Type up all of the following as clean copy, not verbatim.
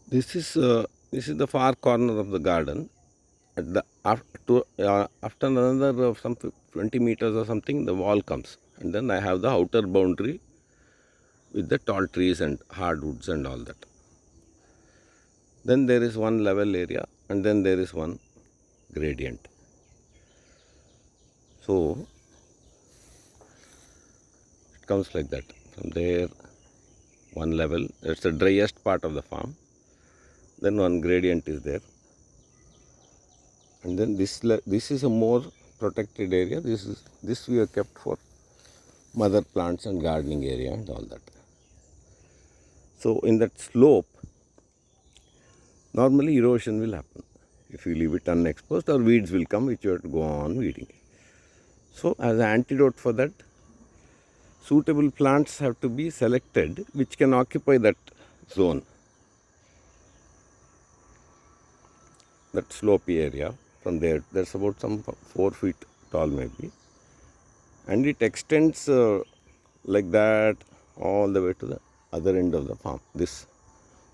This is the far corner of the garden. At the after another some 20 meters or something, the wall comes, and then I have the outer boundary with the tall trees and hardwoods and all that. Then there is one level area, and then there is one gradient. So it comes like that. From there, one level. That's the driest part of the farm. Then one gradient is there, and then this is a more protected area. This we have kept for mother plants and gardening area and all that. So in that slope, normally erosion will happen if you leave it unexposed, or weeds will come which you have to go on weeding. So as an antidote for that, suitable plants have to be selected which can occupy that zone, that slopey area. From there, that's about some 4 feet tall maybe, and it extends like that all the way to the other end of the farm. This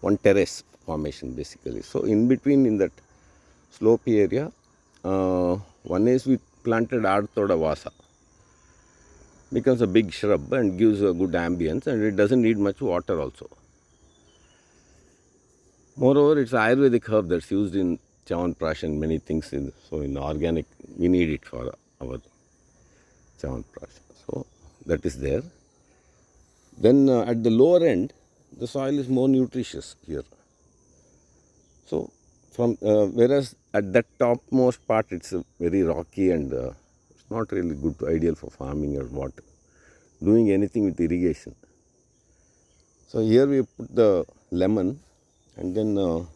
one terrace formation basically. So in between, in that slopey area, one is we planted Arthoda vasa. Becomes a big shrub and gives a good ambience, and it doesn't need much water also. Moreover, it's Ayurvedic herb that's used in Chyawanprash and many things. So in organic, we need it for our Chyawanprash. So that is there. Then at the lower end, the soil is more nutritious here. So from whereas at that topmost part, it's very rocky and it's not really good, ideal for farming or what, doing anything with irrigation. So here we put the lemon, and then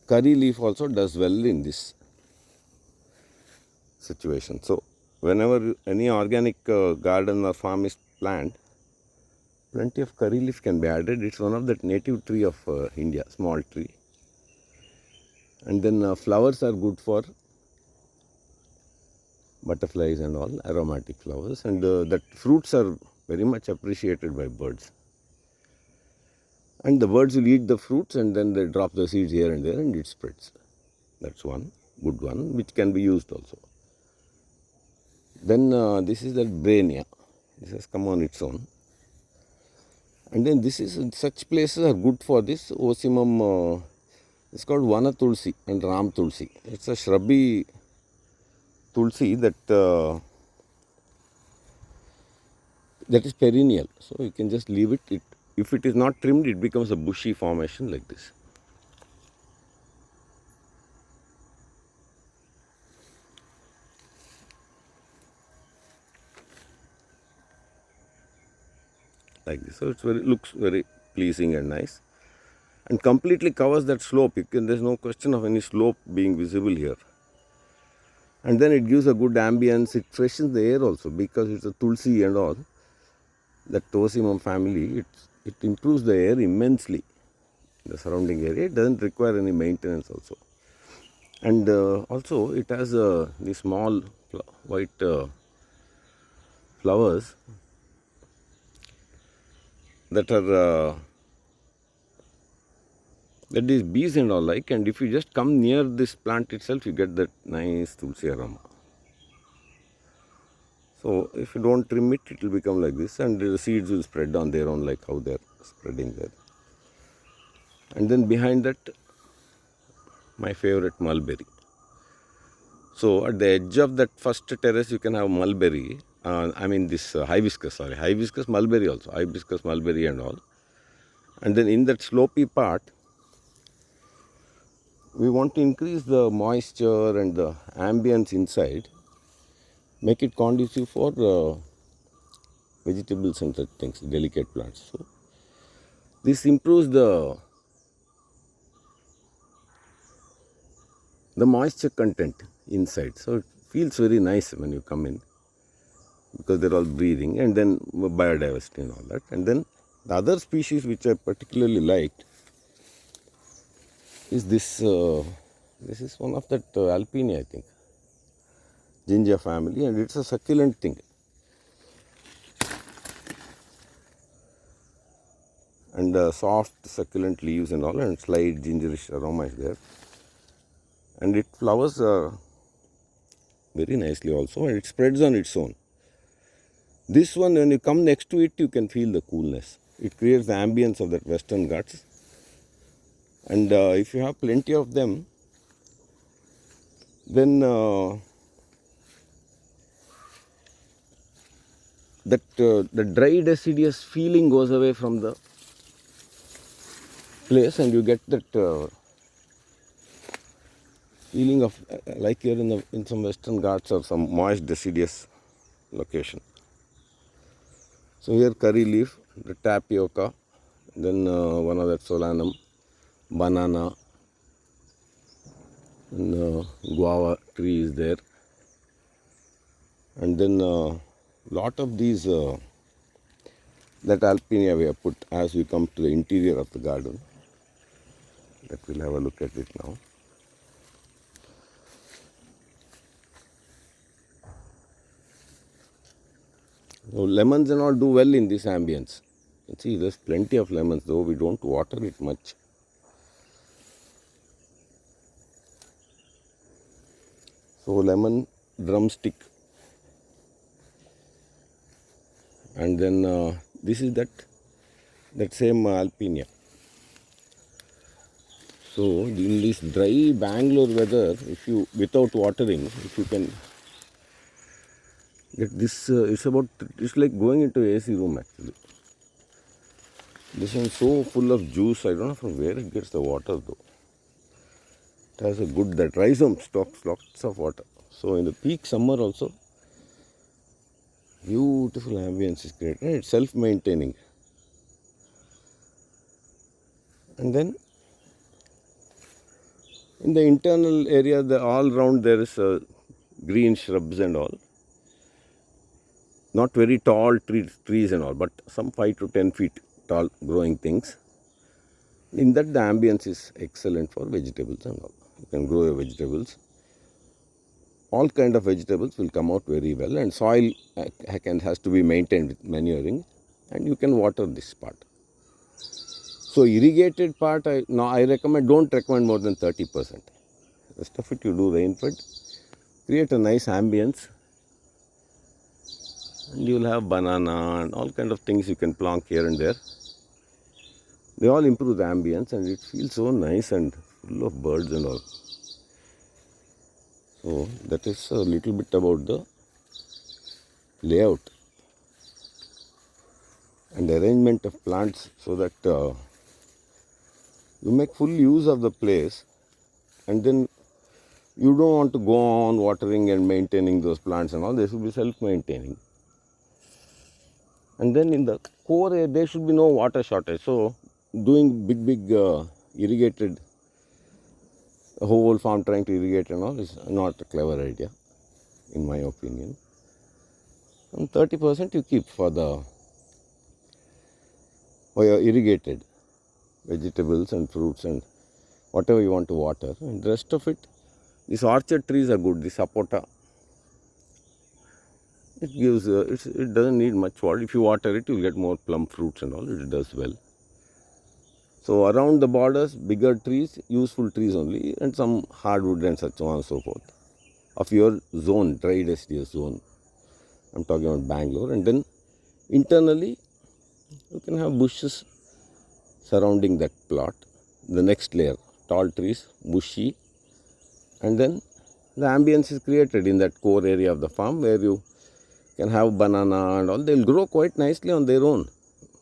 curry leaf also does well in this situation. So whenever any organic garden or farm is planned, plenty of curry leaf can be added. It's one of the native tree of India, small tree. And then flowers are good for butterflies and all, aromatic flowers, and that fruits are very much appreciated by birds. And the birds will eat the fruits, and then they drop the seeds here and there, and it spreads. That's one good one which can be used also. Then this is that brania. This has come on its own. And then this is, such places are good for this Osimum. It's called Vana Tulsi and Ram Tulsi. It's a shrubby Tulsi that is perennial. So you can just leave it. If it is not trimmed, it becomes a bushy formation like this. Like this. So it looks very pleasing and nice, and completely covers that slope. There's no question of any slope being visible here. And then it gives a good ambience. It freshens the air also, because it's a tulsi and all. That Tosimum family, it improves the air immensely in the surrounding area. It doesn't require any maintenance also. And also it has these small white flowers that are that these bees and all like, and if you just come near this plant itself, you get that nice tulsi aroma. So if you don't trim it, it will become like this, and the seeds will spread on their own, like how they're spreading there. And then behind that, my favorite mulberry. So at the edge of that first terrace, you can have mulberry. This hibiscus, mulberry also, hibiscus, mulberry and all. And then in that slopey part, we want to increase the moisture and the ambience inside, make it conducive for vegetables and such things, delicate plants. So this improves the moisture content inside. So it feels very nice when you come in, because they're all breathing, and then biodiversity and all that. And then the other species which I particularly liked is this. This is one of that alpine, I think, ginger family, and it's a succulent thing. and soft succulent leaves and all, and slight gingerish aroma is there, and it flowers very nicely also, and it spreads on its own. This one, when you come next to it, you can feel the coolness. It creates the ambience of that Western Ghats, and if you have plenty of them, then the dry deciduous feeling goes away from the place, and you get that feeling of like you're in some Western Ghats or some moist deciduous location. So here curry leaf, the tapioca, then one of that solanum, banana, and guava tree is there, and then lot of these that alpinia we have put as we come to the interior of the garden. That we'll have a look at it now. So lemons and all do well in this ambience. You see, there's plenty of lemons, though we don't water it much. So lemon drumstick, and then this is that same alpinia. So in this dry Bangalore weather, if you without watering, if you can get this, it's like going into AC room actually. This one is so full of juice. I don't know from where it gets the water though. It has a good, that rhizome stocks lots of water. So in the peak summer also, beautiful ambience is created. And it's self-maintaining. And then in the internal area, all round there is green shrubs and all. Not very tall trees and all, but some 5 to 10 feet tall growing things. In that the ambience is excellent for vegetables and all. You can grow your vegetables. All kind of vegetables will come out very well, and soil has to be maintained with manuring, and you can water this part. So irrigated part, I don't recommend more than 30%. Rest of it you do rain-fed, create a nice ambience, and you will have banana and all kind of things you can plonk here and there. They all improve the ambience, and it feels so nice and full of birds and all. So that is a little bit about the layout and arrangement of plants, so that you make full use of the place, and then you don't want to go on watering and maintaining those plants and all. They should be self-maintaining. And then in the core area, there should be no water shortage. So doing big irrigated, whole farm trying to irrigate and all is not a clever idea, in my opinion. And 30% you keep for your irrigated vegetables and fruits and whatever you want to water. And the rest of it, these orchard trees are good. The sapota, it gives, it doesn't need much water. If you water it, you'll get more plum fruits and all. It does well. So around the borders, bigger trees, useful trees only, and some hardwood and so on and so forth of your zone, dry deciduous zone. I'm talking about Bangalore. And then internally, you can have bushes surrounding that plot. The next layer, tall trees, bushy, and then the ambience is created in that core area of the farm where you can have banana and all. They'll grow quite nicely on their own.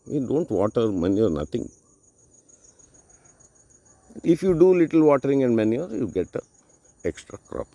We don't water, manure, nothing. If you do little watering and manure, you get a extra crop.